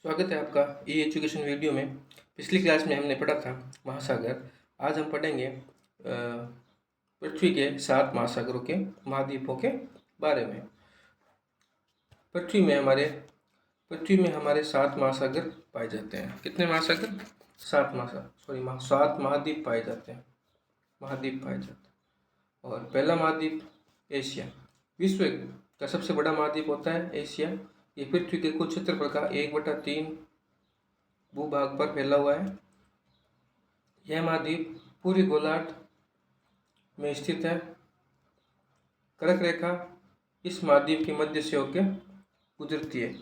स्वागत है आपका ई एजुकेशन वीडियो में। पिछली क्लास में हमने पढ़ा था महासागर। आज हम पढ़ेंगे पृथ्वी के 7 महासागरों के महाद्वीपों के बारे में। पृथ्वी में हमारे 7 महासागर पाए जाते हैं। कितने महासागर? 7 महासागर 7 महाद्वीप पाए जाते हैं। और पहला महाद्वीप एशिया। विश्व का सबसे बड़ा महाद्वीप होता है एशिया। ये पृथ्वी के कुल क्षेत्रफल का 1/3 भूभाग पर फैला हुआ है। यह महाद्वीप पूरी गोलार्ध में स्थित है। कर्क रेखा इस महाद्वीप के मध्य से होकर गुजरती है।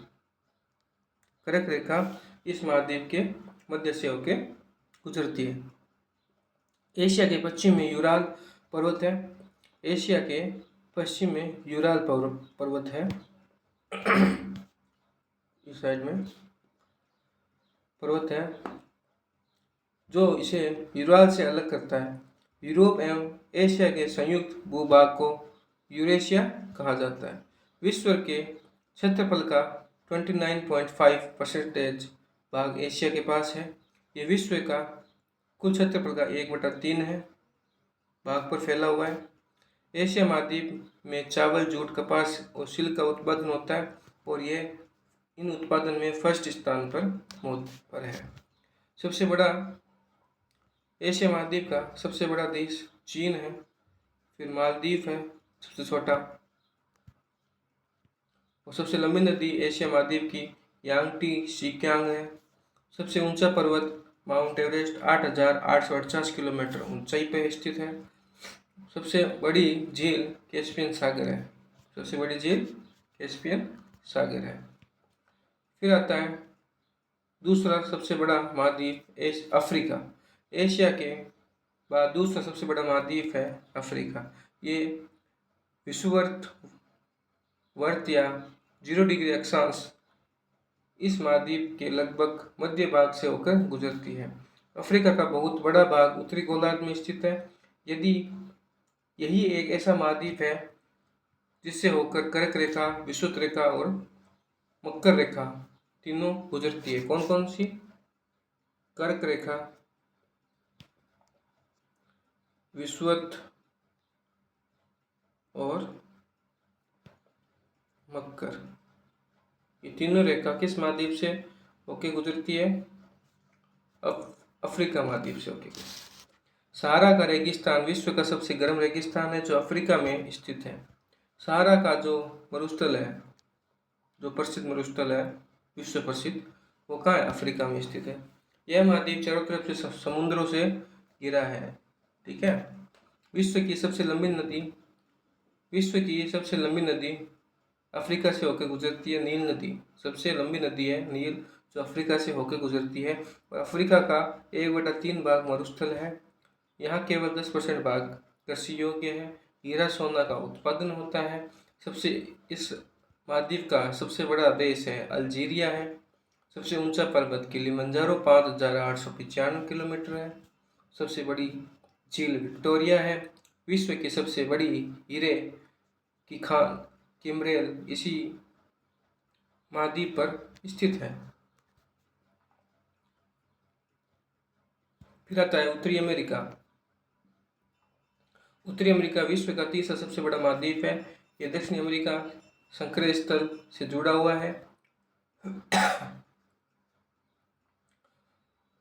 कर्क रेखा इस महाद्वीप के मध्य से होकर गुजरती है। एशिया के पश्चिम में यूराल पर्वत है। एशिया के पश्चिम में यूराल पर्वत है। इस साइड में पर्वत है जो इसे यूराल से अलग करता है। यूरोप एवं एशिया के संयुक्त भूभाग को यूरेशिया कहा जाता है। विश्व के क्षेत्रफल का 29.5% भाग एशिया के पास है। ये विश्व का कुल क्षेत्रफल का 1/3 है भाग पर फैला हुआ है। एशिया महाद्वीप में चावल, जूट, कपास और सिल्क का उत्पादन होता है और ये इन उत्पादन में फर्स्ट स्थान पर है। सबसे बड़ा एशिया महाद्वीप का सबसे बड़ा देश चीन है। फिर मालदीव है सबसे छोटा। और सबसे लंबी नदी एशिया महाद्वीप की यांगटी सिक्यांग है। सबसे ऊंचा पर्वत माउंट एवरेस्ट 8,848 किलोमीटर ऊंचाई पर स्थित है। सबसे बड़ी झील कैस्पियन सागर है। फिर आता है दूसरा सबसे बड़ा महाद्वीप अफ्रीका। एशिया के बाद दूसरा सबसे बड़ा महाद्वीप है अफ्रीका। ये विषुववृत्त या 0 डिग्री अक्षांश इस महाद्वीप के लगभग मध्य भाग से होकर गुजरती है। अफ्रीका का बहुत बड़ा भाग उत्तरी गोलार्ध में स्थित है। यही एक ऐसा महाद्वीप है जिससे होकर कर्क रेखा, विषुवत रेखा और मकर रेखा तीनों गुजरती है। कौन कौन सी? कर्क रेखा, विषुवत और मकर। ये तीनों रेखा किस महाद्वीप से होके गुजरती है? अफ्रीका महाद्वीप से होके। सहारा का रेगिस्तान विश्व का सबसे गर्म रेगिस्तान है जो अफ्रीका में स्थित है। सहारा का जो मरुस्थल है, जो प्रसिद्ध मरुस्थल है, विश्व प्रसिद्ध, वो कहाँ है? अफ्रीका में स्थित है। यह महाद्वीप चारों तरफ से समुद्रों से घिरा है। ठीक है। विश्व की सबसे लंबी नदी अफ्रीका से होकर गुजरती है। नील नदी सबसे लंबी नदी है, नील, जो अफ्रीका से होकर गुजरती है। और अफ्रीका का 1/3 भाग मरुस्थल है। यहाँ केवल 10% भाग कृषि योग्य है। हीरा सोना का उत्पादन होता है। इस महाद्वीप का सबसे बड़ा देश है अल्जीरिया है। सबसे ऊंचा पर्वत किलिमंजारो 5,895 किलोमीटर है। सबसे बड़ी झील विक्टोरिया है। विश्व की सबसे बड़ी हीरे की खान किमरेल इसी महाद्वीप पर स्थित है। फिर आता है उत्तरी अमेरिका। उत्तरी अमेरिका विश्व का तीसरा सबसे बड़ा महाद्वीप है। यह दक्षिण अमेरिका संकरे स्थल से जुड़ा हुआ है।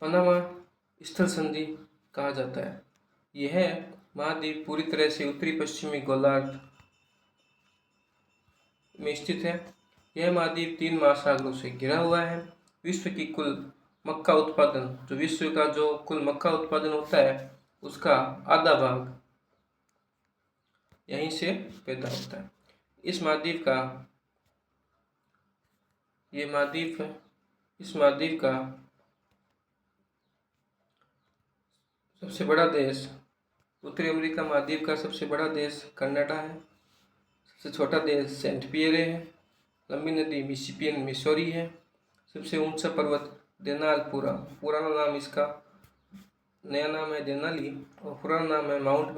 पनामा स्थल संधि कहा जाता है। यह महाद्वीप पूरी तरह से उत्तरी पश्चिमी गोलार्ध में स्थित है। यह महाद्वीप 3 महासागरों से घिरा हुआ है। विश्व की कुल मक्का उत्पादन, विश्व का जो कुल मक्का उत्पादन होता है उसका आधा भाग यहीं से पैदा होता है। इस महाद्वीप का सबसे बड़ा देश, उत्तरी अमेरिका महाद्वीप का सबसे बड़ा देश कनाडा है। सबसे छोटा देश सेंट पियरे है। लंबी नदी मिसिसिपी मिसौरी है। सबसे ऊंचा पर्वत देनाल पुराना नाम, इसका नया नाम है देनाली और पुराना नाम है माउंट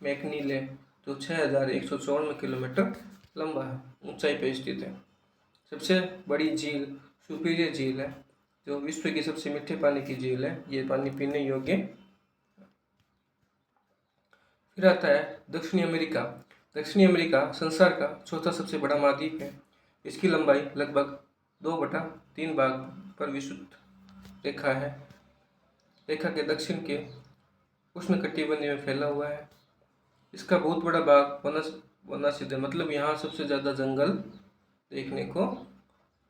मैकनीले, जो 6,154 किलोमीटर लंबा है, ऊंचाई पर स्थित है। सबसे बड़ी झील सुपीरियर झील है, जो विश्व की सबसे मीठे पानी की झील है। ये पानी पीने योग्य। फिर आता है दक्षिणी अमेरिका। दक्षिणी अमेरिका संसार का चौथा सबसे बड़ा महाद्वीप है। इसकी लंबाई लगभग 2/3 भाग पर विस्तृत रेखा है। रेखा के दक्षिण के उष्णकटिबंधीय में फैला हुआ है। इसका बहुत बड़ा भाग वनाच्छादित है, मतलब यहाँ सबसे ज़्यादा जंगल देखने को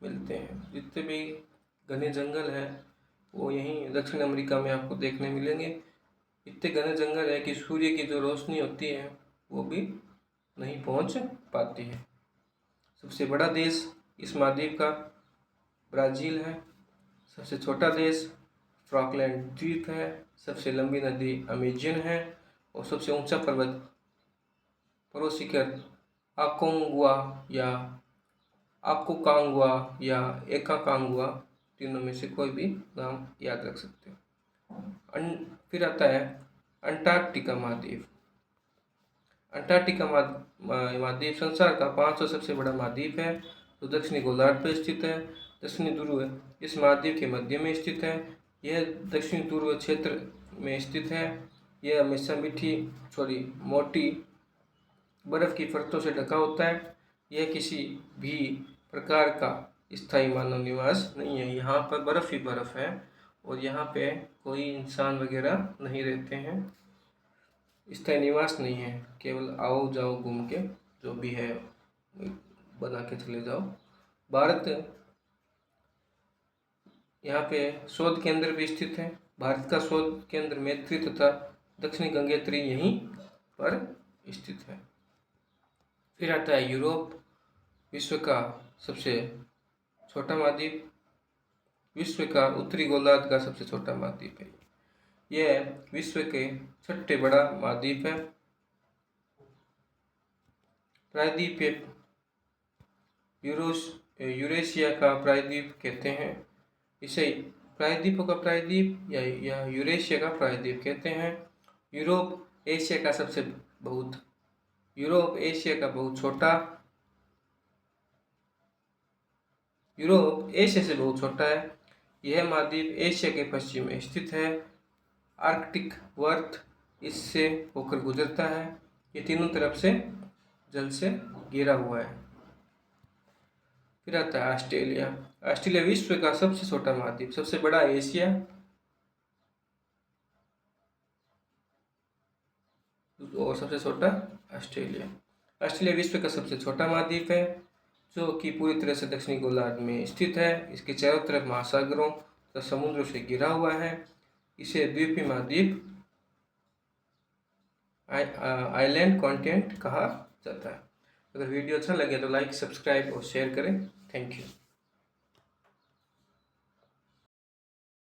मिलते हैं। जितने भी घने जंगल हैं वो यहीं दक्षिण अमेरिका में आपको देखने मिलेंगे। इतने घने जंगल है कि सूर्य की जो रोशनी होती है वो भी नहीं पहुंच पाती है। सबसे बड़ा देश इस महाद्वीप का ब्राज़ील है। सबसे छोटा देश फॉकलैंड द्वीप है। सबसे लंबी नदी अमेजन है। और सबसे ऊंचा पर्वत शिखर अकोंगुआ या आकोकांगुआ या एकाकांगुआ, तीनों में से कोई भी नाम याद रख सकते हैं। फिर आता है अंटार्कटिका महाद्वीप। अंटार्कटिका महाद्वीप संसार का 5वां सबसे बड़ा महाद्वीप है, जो दक्षिणी गोलार्ध पर स्थित है। दक्षिणी ध्रुव इस महाद्वीप के मध्य में स्थित है। यह दक्षिणी ध्रुव क्षेत्र में स्थित है। यह हमेशा मोटी बर्फ की परतों से ढका होता है। यह किसी भी प्रकार का स्थायी मानव निवास नहीं है। यहाँ पर बर्फ ही बर्फ है और यहाँ पे कोई इंसान वगैरह नहीं रहते हैं। स्थायी निवास नहीं है, केवल आओ जाओ घूम के जो भी है बना के चले जाओ। भारत यहाँ पे शोध केंद्र भी स्थित है। भारत का शोध केंद्र मैत्री तथा दक्षिणी गंगोत्री यहीं पर स्थित है। फिर आता है यूरोप, विश्व का सबसे छोटा महाद्वीप, विश्व का उत्तरी गोलार्ध का सबसे छोटा महाद्वीप है। यह विश्व के 6ठे बड़ा महाद्वीप है। प्रायद्वीप यूरेशिया का प्रायद्वीप कहते हैं। इसे प्रायद्वीपों का प्रायद्वीप या यूरेशिया का प्रायद्वीप कहते हैं। यूरोप एशिया का बहुत छोटा यूरोप एशिया से बहुत छोटा है। यह महाद्वीप एशिया के पश्चिम में स्थित है। आर्कटिक वर्त इससे होकर गुजरता है। ये तीनों तरफ से जल से घिरा हुआ है। फिर आता है ऑस्ट्रेलिया। ऑस्ट्रेलिया विश्व का सबसे छोटा महाद्वीप, सबसे बड़ा एशिया और सबसे छोटा ऑस्ट्रेलिया। ऑस्ट्रेलिया विश्व का सबसे छोटा महाद्वीप है, जो कि पूरी तरह से दक्षिणी गोलार्ध में स्थित है। इसके चारों तरफ महासागरों तथा समुद्रों से घिरा हुआ है। इसे द्वीपीय महाद्वीप आइलैंड कॉन्टिनेंट कहा जाता है। अगर वीडियो अच्छा लगे तो लाइक, सब्सक्राइब और शेयर करें। Thank you.